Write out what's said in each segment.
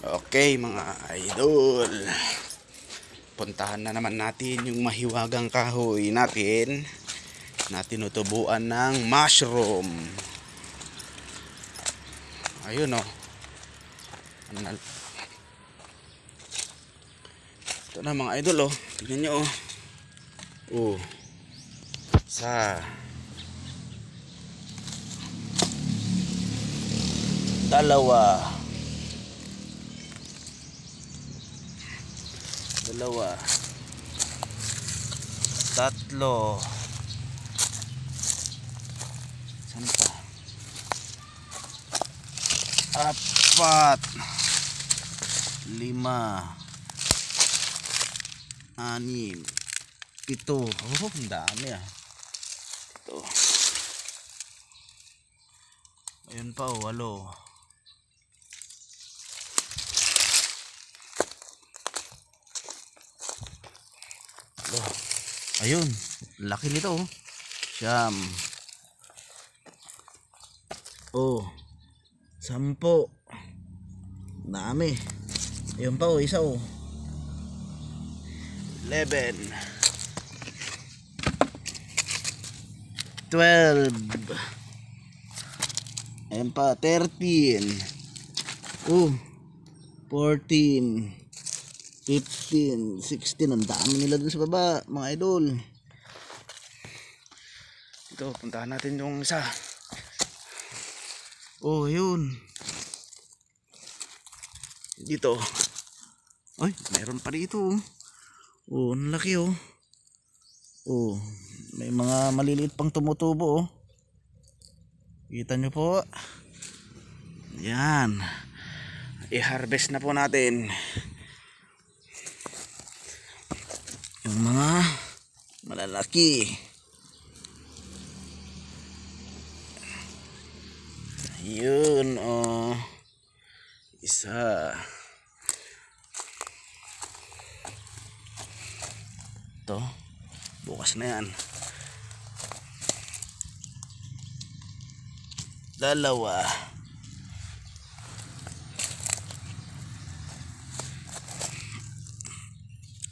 Okay mga idol, puntahan na naman natin yung mahiwagang kahoy natin na tinutubuan ng mushroom. Ayun o. Ito na mga idol o. Tingnan nyo o. Isa, dalawa, tatlo, sampa, apat, lima, anim, pito. Oh, ang dami ah. Ito. Ayun pa oh, 8. Ayun, laki nito oh. 9. 10. Dami. Ayun pa oh, isa oh. 11. 12. Ayun pa, 13. 14. 15, 16. Ang dami nila dun sa baba mga idol. Ito, puntahan natin yung isa. Yun. Dito. Ay, mayroon pa dito. Ang laki oh. May mga maliliit pang tumutubo oh. Kita nyo po. Yan. I-harvest na po natin yung mga malalaki. Yun oh. Isa. Ito. Bukas na yan. 2.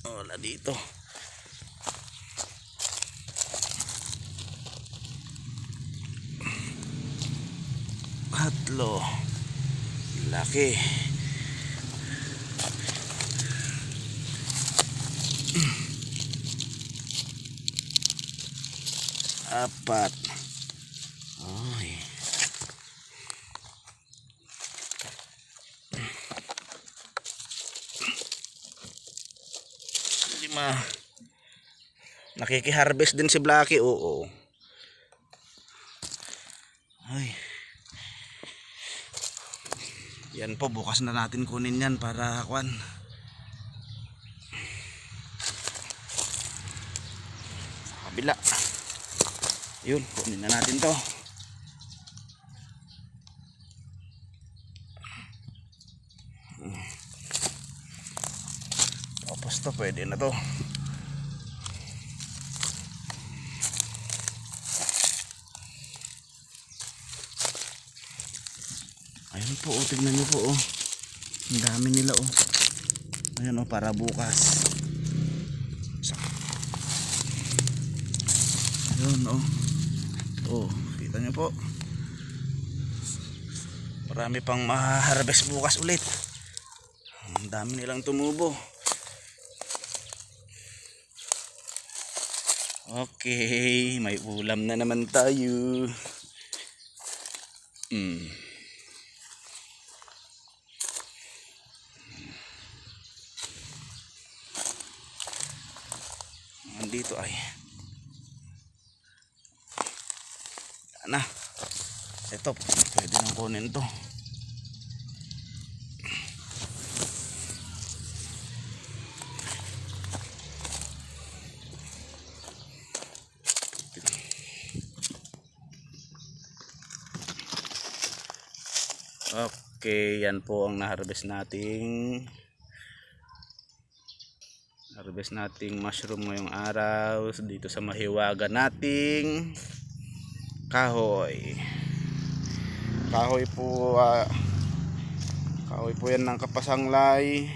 Wala dito. 3. Laki. 4. Ay. 5. Nakiki-harvest din si Blacky. Oo. Ay. Yan po, bukas na natin kunin yan para kwan. Kabila. Yun, kunin na natin to. Tapos to, pwede na to. Ayun po, tignan nyo po oh. Ang dami nila oh. Ayan oh, para bukas. Ayun oh. Kita nyo po. Marami pang ma-harvest bukas ulit. Ang dami nilang tumubo. Okay, may ulam na naman tayo. Dito ay na ito, pwede nang kunin to. Okay, yan po ang na-harvest nating mushroom ngayong araw dito sa mahiwaga nating kahoy. Kahoy po Kahoy po yan ng kapasanglay.